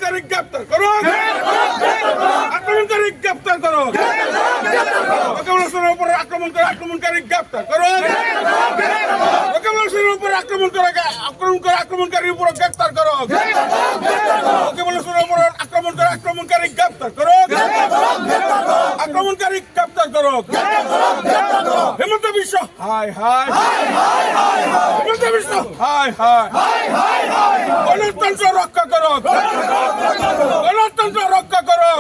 আক্রমণকারী গ্রেপ্তার করো, আক্রমণকারী গ্রেপ্তার করো, রকিবুল হোসেনের উপর আক্রমণকারী গ্রেপ্তার করো, রকিবুল হোসেনের উপর আক্রমণকারী উপর গ্রেপ্তার করো, রকিবুল হোসেনের উপর আক্রমণকারী গ্রেপ্তার করো, আক্রমণকারী গ্রেপ্তার করো, হেমন্ত বিশ্ব হায় হায়, হেমন্ত বিশ্ব হায় হায়, গণতন্ত্র রক্ষা করো, গণতন্ত্র রক্ষা করো,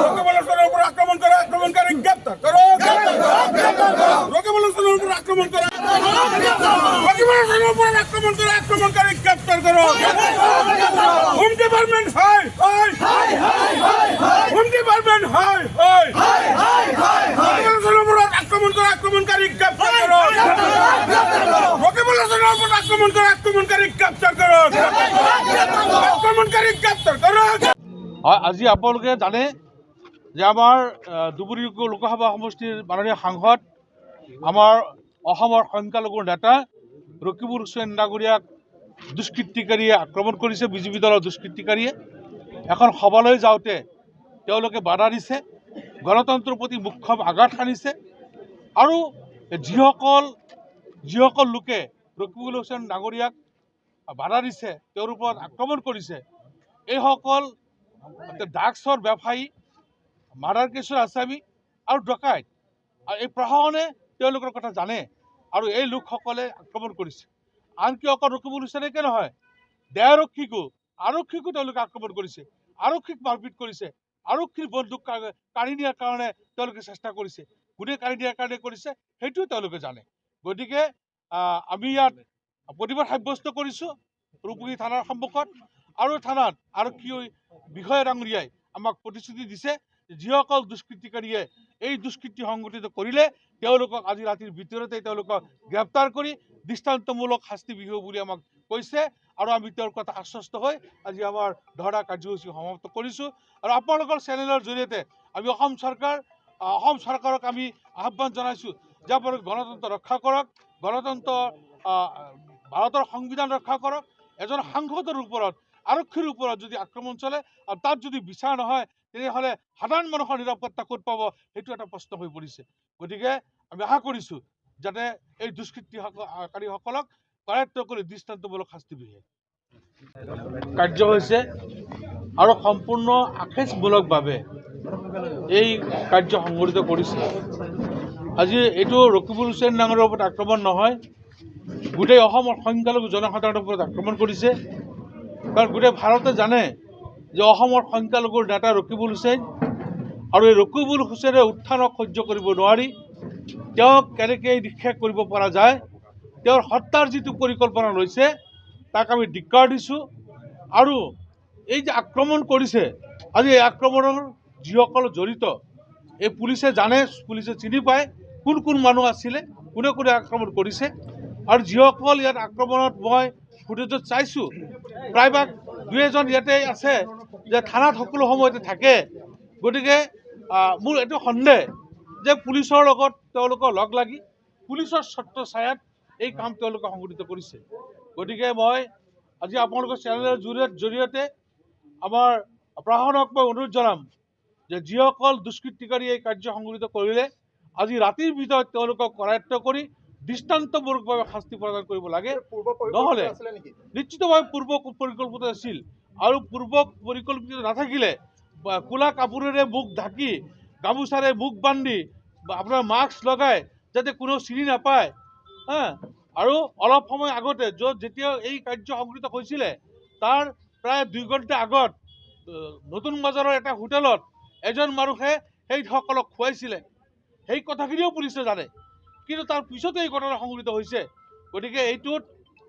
রকিবুল হোসেনের উপর আক্রমণকারী গ্রেপ্তার করো, রকিবুল হোসেনের উপর আক্রমণকারী গ্রেপ্তার করো, হোম ডিপার্টমেন্ট হায় হায়, হোম ডিপার্টমেন্ট হায় হায়, রকিবুল হোসেনের উপর আক্রমণকারী গ্রেপ্তার করো, রকিবুল হোসেনের উপর আক্রমণকারী গ্রেপ্তার করো, আক্রমণকারী গ্রেপ্তার করো। আজি আপোনালোকে জানে যে আমাৰ ধুবুৰী লোকসভা সমষ্টিৰ মাননীয় সাংসদ আমাৰ অসমৰ সংখ্যালঘুৰ নেতা ৰকিবুল হুছেইন ডাঙৰীয়াক দুষ্কৃতিকাৰীয়ে আক্ৰমণ কৰিছে। বিজেপি দলৰ দুষ্কৃতিকাৰীয়ে এখন সভালৈ যাওঁতে তেওঁলোকে বাধা দিছে, গণতন্ত্ৰৰ প্ৰতি মুখ্য আঘাত সানিছে আৰু যিসকল লোকে ৰকিবুল হুছেইন ডাঙৰীয়াক বাধা দিছে, তেওঁৰ ওপৰত আক্ৰমণ কৰিছে, এইসকল ড্ৰাগছৰ ব্যৱসায়ী, মাৰ্ডাৰ কেছৰ আসামী আৰু ডকাইত। আৰু এই প্ৰশাসনে তেওঁলোকৰ কথা জানে আৰু এই লোকসকলে আক্ৰমণ কৰিছে। আনকি অকল ৰকিবুল হুছেইনকে নহয়, আৰক্ষীকো তেওঁলোকে আক্ৰমণ কৰিছে, আৰক্ষীক মাৰপিট কৰিছে, আৰক্ষীৰ বন্দুক কাঢ়ি নিয়াৰ কাৰণে তেওঁলোকে চেষ্টা কৰিছে। কোনে কাঢ়ি নিয়াৰ কাৰণে কৰিছে সেইটোও তেওঁলোকে জানে। গতিকে আমি ইয়াত প্ৰতিবাদ সাব্যস্ত কৰিছোঁ ৰূপহী থানাৰ সন্মুখত, আৰু থানাত আৰক্ষী বিষয়া ডাঙৰীয়াই আমাক প্ৰতিশ্ৰুতি দিছে যিসকল দুষ্কৃতিকাৰীয়ে এই দুষ্কৃতি সংঘটিত কৰিলে তেওঁলোকক আজি ৰাতিৰ ভিতৰতে তেওঁলোকক গ্ৰেপ্তাৰ কৰি দৃষ্টান্তমূলক শাস্তি বিহিব বুলি আমাক কৈছে। আৰু আমি তেওঁৰ কথা আশ্বস্ত হৈ আজি আমাৰ ধৰ্ণা কাৰ্যসূচী সমাপ্ত কৰিছোঁ। আৰু আপোনালোকৰ চেনেলৰ জৰিয়তে আমি অসম চৰকাৰক আমি আহ্বান জনাইছোঁ যে আপোনালোকে গণতন্ত্ৰ ৰক্ষা কৰক, ভাৰতৰ সংবিধান ৰক্ষা কৰক। এজন সাংসদৰ ওপৰত, আৰক্ষীৰ ওপৰত যদি আক্ৰমণ চলে আৰু তাত যদি বিচাৰ নহয়, তেনেহ'লে সাধাৰণ মানুহৰ নিৰাপত্তা ক'ত পাব সেইটো এটা প্ৰশ্ন হৈ পৰিছে। গতিকে আমি আশা কৰিছোঁ যাতে এই দুষ্কৃতিকাৰীসকলক কৰায়ত্ব কৰি দৃষ্টান্তমূলক শাস্তি বিহে। কাৰ্য হৈছে আৰু সম্পূৰ্ণ আখেজমূলকভাৱে এই কাৰ্য সংঘটিত কৰিছে। আজি এইটো ৰকিবুল হুছেইন ডাঙৰীয়াৰ ওপৰত আক্ৰমণ নহয়, গোটেই অসমৰ সংখ্যালঘু জনসাধাৰণৰ ওপৰত আক্ৰমণ কৰিছে। কাৰণ গোটেই ভাৰতে জানে যে অসমৰ সংখ্যালঘুৰ নেতা ৰকিবুল হুছেইন, আৰু এই ৰকিবুল হুছেইনে উত্থানক সহ্য কৰিব নোৱাৰি তেওঁক কেনেকৈ নিক্ষেপ কৰিব পৰা যায়, তেওঁৰ হত্যাৰ যিটো পৰিকল্পনা লৈছে তাক আমি ধিক্কাৰ দিছোঁ। আৰু এই যে আক্ৰমণ কৰিছে, আজি এই আক্ৰমণৰ যিসকল জড়িত এই পুলিচে জানে, পুলিচে চিনি পায় কোন কোন মানুহ আছিলে, কোনে কোনে আক্ৰমণ কৰিছে। আৰু যিসকল ইয়াত আক্ৰমণত মই ফুটেজত চাইছোঁ, প্ৰায়ভাগ দুই এজন ইয়াতে আছে যে থানাত সকলো সময়তে থাকে। গতিকে মোৰ এইটো সন্দেহ যে পুলিচৰ লগত তেওঁলোকৰ লগ লাগি পুলিচৰ ছত্ৰছায়াত এই কাম তেওঁলোকে সংঘটিত কৰিছে। গতিকে মই আজি আপোনালোকৰ চেনেলৰ জৰিয়তে আমাৰ প্ৰশাসনক মই অনুৰোধ জনাম যে যিসকল দুষ্কৃতিকাৰী এই কাৰ্য সংঘটিত কৰিলে আজি ৰাতিৰ ভিতৰত তেওঁলোকক কৰায়ত্ব কৰি দৃষ্টান্তমূলকভাৱে শাস্তি প্ৰদান কৰিব লাগে। নহ'লে নিশ্চিতভাৱে পূৰ্ব পৰিকল্পিত আছিল, আৰু পূৰ্ব পৰিকল্পিত নাথাকিলে কোলা কাপোৰেৰে মুখ ঢাকি, গামোচাৰে মুখ বান্ধি, আপোনাৰ মাস্ক লগাই যাতে কোনেও চিনি নাপায়। আৰু অলপ সময় আগতে যেতিয়া এই কাৰ্য সংঘটিত হৈছিলে তাৰ প্ৰায় 2 ঘণ্টা আগত নতুন বজাৰৰ এটা হোটেলত এজন মানুহে সেইসকলক খুৱাইছিলে। সেই কথাখিনিও পুলিচে জানে, কিন্তু তাৰ পিছতে এই ঘটনা সংঘটিত হৈছে। গতিকে এইটোত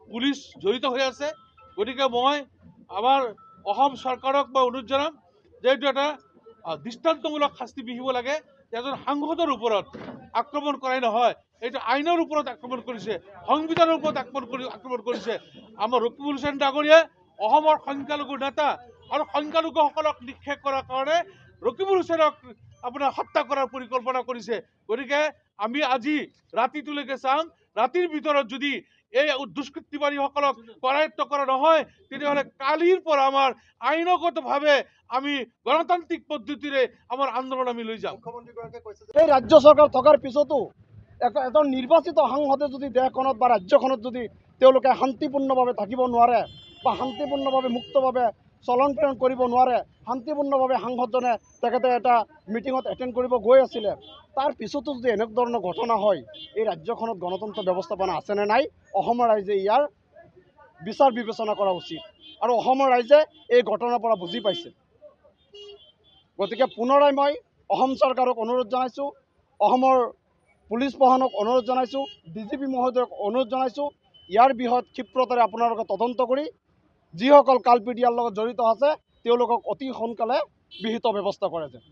পুলিচ জড়িত হৈ আছে। গতিকে মই আমাৰ অসম চৰকাৰক মই অনুৰোধ জনাম যে এইটো এটা দৃষ্টান্তমূলক শাস্তি বিহিব লাগে। এজন সাংসদৰ ওপৰত আক্ৰমণ কৰাই নহয়, এইটো আইনৰ ওপৰত আক্ৰমণ কৰিছে, সংবিধানৰ ওপৰত আক্ৰমণ কৰিছে। আমাৰ ৰকিবুল হুছেইন ডাঙৰীয়াই অসমৰ সংখ্যালঘু নেতা, আৰু সংখ্যালঘুসকলক নিক্ষেপ কৰাৰ কাৰণে ৰকিবুল হুছেইনক আপোনাৰ হত্যা কৰাৰ পৰিকল্পনা কৰিছে। গতিকে আমি আজি ৰাতিটোলৈকে চাম, ৰাতিৰ ভিতৰত যদি এই দুষ্কৃতিবাদীসকলক কৰায়ত্ব কৰা নহয়, তেতিয়াহ'লে কালিৰ পৰা আমাৰ আইনগতভাৱে আমি গণতান্ত্ৰিক পদ্ধতিৰে আমাৰ আন্দোলন আমি লৈ যাম। এই ৰাজ্য চৰকাৰ থকাৰ পিছতো এজন নিৰ্বাচিত সাংসদে যদি দেশখনত বা ৰাজ্যখনত যদি তেওঁলোকে শান্তিপূৰ্ণভাৱে থাকিব নোৱাৰে বা শান্তিপূৰ্ণভাৱে মুক্তভাৱে চলন প্ৰেৰণ কৰিব নোৱাৰে, শান্তিপূৰ্ণভাৱে সাংসদজনে তেখেতে এটা মিটিঙত এটেণ্ড কৰিব গৈ আছিলে, তাৰ পিছতো যদি এনেকুৱা ধৰণৰ ঘটনা হয়, এই ৰাজ্যখনত গণতন্ত্ৰ ব্যৱস্থাপনা আছেনে নাই, অসমৰ ৰাইজে ইয়াৰ বিচাৰ বিবেচনা কৰা উচিত। আৰু অসমৰ ৰাইজে এই ঘটনাৰ পৰা বুজি পাইছে। গতিকে পুনৰাই মই অসম চৰকাৰক অনুৰোধ জনাইছোঁ, অসমৰ পুলিচ প্ৰশাসনক অনুৰোধ জনাইছোঁ, DGP মহোদয়ক অনুৰোধ জনাইছোঁ, ইয়াৰ বিষয়ত ক্ষিপ্ৰতাৰে আপোনালোকে তদন্ত কৰি যিসকল কালপিত ইয়াৰ লগত জড়িত আছে তেওঁলোকক অতি সোনকালে বিহিত ব্যৱস্থা কৰে যেন।